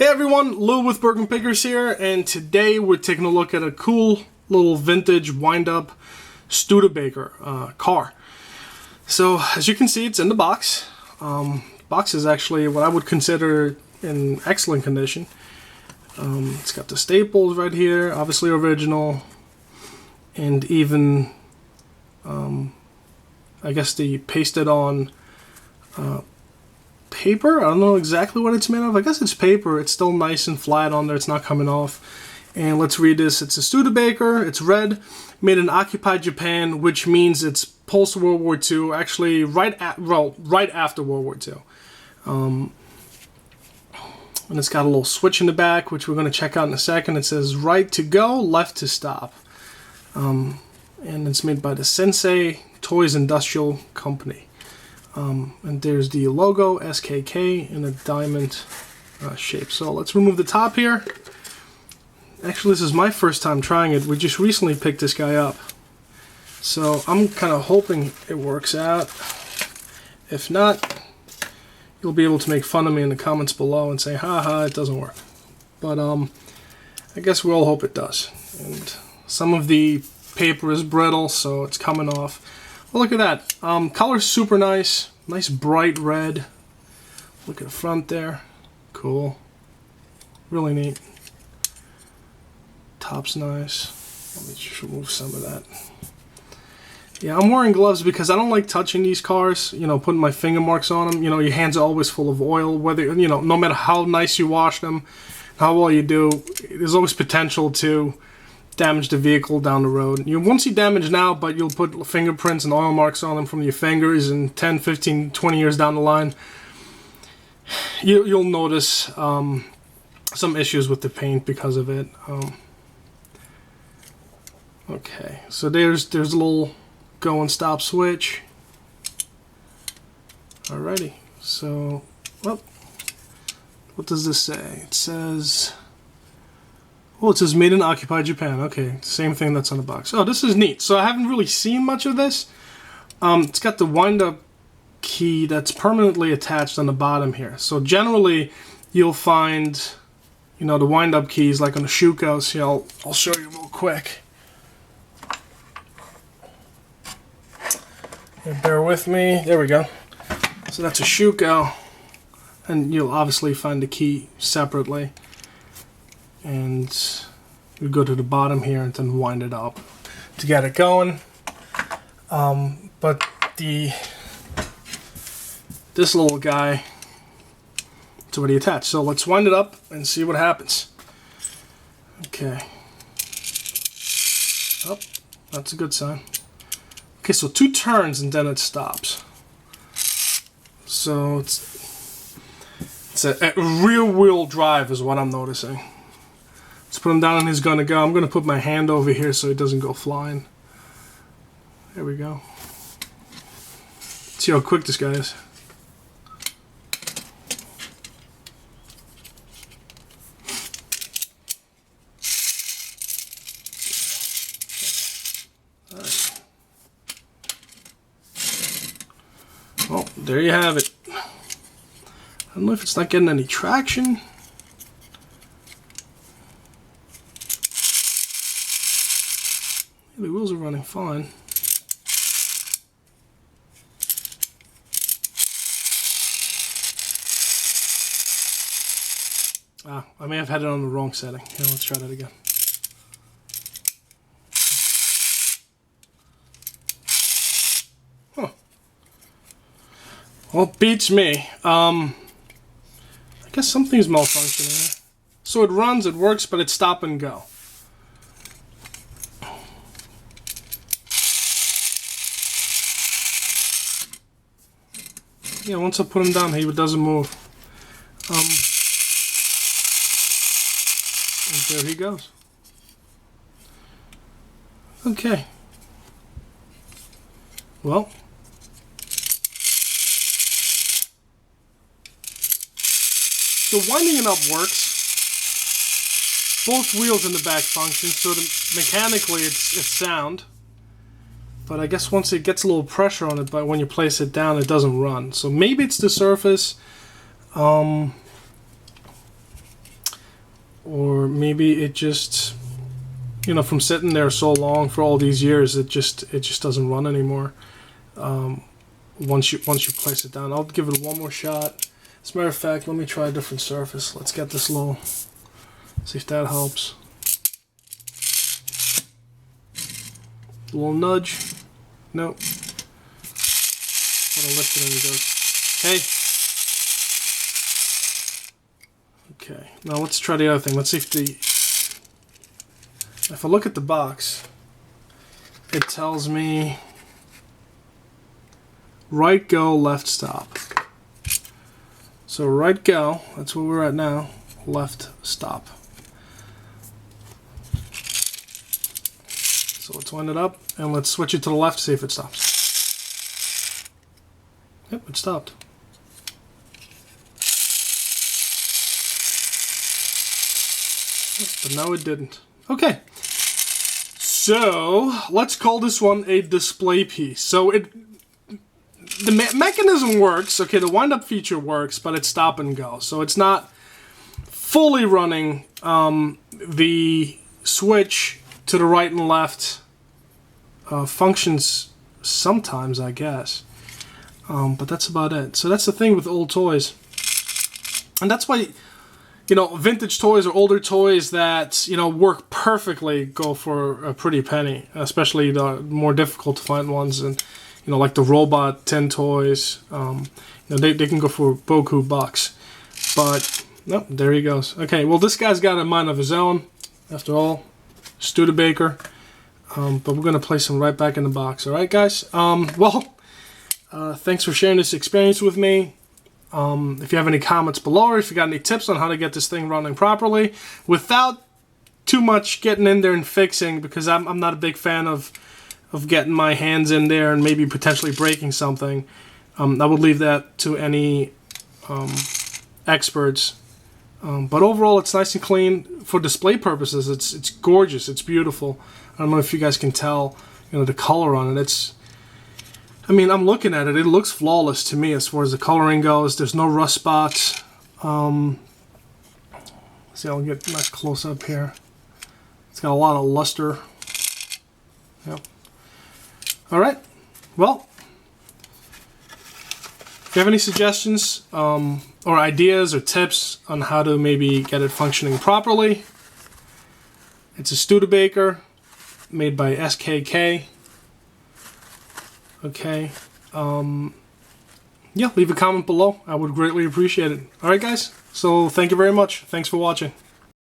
Hey everyone, Lou with Bergen here, and today we're taking a look at a cool little vintage wind-up Studebaker car. So as you can see, it's in the box. The box is actually what I would consider in excellent condition. It's got the staples right here, obviously original, and even I guess the pasted on paper. I don't know exactly what it's made of. I guess it's paper. It's still nice and flat on there. It's not coming off. And let's read this. It's a Studebaker. It's red, made in occupied Japan, which means it's post World War II. Actually, right after World War II. And it's got a little switch in the back, which we're going to check out in a second. It says right to go, left to stop. And it's made by the Sinsei Toys Industrial Company. And there's the logo, SKK, in a diamond shape. So let's remove the top here. Actually, this is my first time trying it. We just recently picked this guy up. So I'm kind of hoping it works out. If not, you'll be able to make fun of me in the comments below and say, haha, it doesn't work. But I guess we all hope it does. And some of the paper is brittle, so it's coming off. Well, look at that. Color's super nice. Nice bright red. Look at the front there. Cool. Really neat. Top's nice. Let me just remove some of that. Yeah, I'm wearing gloves because I don't like touching these cars, you know, putting my finger marks on them. You know, your hands are always full of oil, whether, you know, no matter how nice you wash them, how well you do, there's always potential to damage the vehicle down the road. You won't see damage now, but you'll put fingerprints and oil marks on them from your fingers, and 10, 15, 20 years down the line, you'll notice some issues with the paint because of it. Okay, so there's a little go and stop switch. Alrighty, so, well, what does this say? It says... Oh, it says made in occupied Japan. Okay, same thing that's on the box. Oh, this is neat. So I haven't really seen much of this. It's got the wind-up key that's permanently attached on the bottom here. So generally, you'll find, you know, the wind-up keys like on the Schuko. So I'll show you real quick. Here, bear with me. There we go. So that's a Schuko, and you'll obviously find the key separately. And you go to the bottom here and then wind it up to get it going. But this little guy, it's already attached. So let's wind it up and see what happens. Okay. Oh, that's a good sign. Okay, so 2 turns and then it stops. So it's a rear-wheel drive is what I'm noticing. Let's put him down and he's gonna go. I'm gonna put my hand over here so it doesn't go flying. There we go. Let's see how quick this guy is. Alright. Well, there you have it. I don't know if it's not getting any traction. The wheels are running fine. I may have had it on the wrong setting. Here, let's try that again. Huh. Well, it beats me. I guess something's malfunctioning here. So it runs, it works, but it's stop and go. Yeah, once I put him down, he doesn't move. And there he goes. Okay. Well. So winding it up works. Both wheels in the back function, so mechanically it's sound. But I guess once it gets a little pressure on it, but when you place it down, it doesn't run. So maybe it's the surface. or maybe it just, you know, from sitting there so long for all these years, it just doesn't run anymore. Once you place it down, I'll give it one more shot. As a matter of fact, let me try a different surface. Let's get this low. See if that helps. A little nudge. Nope. I'm gonna lift it and it goes. Hey. Okay. Now let's try the other thing. Let's see if I look at the box, it tells me right go, left stop. So right go, that's where we're at now. Left stop. So let's wind it up and let's switch it to the left to see if it stops. Yep, it stopped. But no, it didn't. Okay. So let's call this one a display piece. So the mechanism works. Okay, the wind up feature works, but it's stop and go. So it's not fully running. The switch to the right and left functions sometimes, I guess. But that's about it. So that's the thing with old toys. And that's why, you know, vintage toys or older toys that, you know, work perfectly go for a pretty penny. Especially the more difficult to find ones. And, you know, like the robot tin toys. You know, they can go for beaucoup bucks. But, nope, there he goes. Okay, well, this guy's got a mind of his own. After all, Studebaker. But we're going to place him right back in the box. Alright, guys? Thanks for sharing this experience with me. If you have any comments below, or if you got any tips on how to get this thing running properly without too much getting in there and fixing, because I'm not a big fan of getting my hands in there and maybe potentially breaking something. I would leave that to any experts. But overall, it's nice and clean for display purposes. It's gorgeous. It's beautiful. I don't know if you guys can tell, you know, the color on it. I mean, I'm looking at it. It looks flawless to me as far as the coloring goes. There's no rust spots. See, I'll get a nice close up here. It's got a lot of luster. Yep. All right. Well, if you have any suggestions or ideas or tips on how to maybe get it functioning properly, it's a Studebaker made by SKK. Okay. Yeah, leave a comment below. I would greatly appreciate it. Alright, guys. So, thank you very much. Thanks for watching.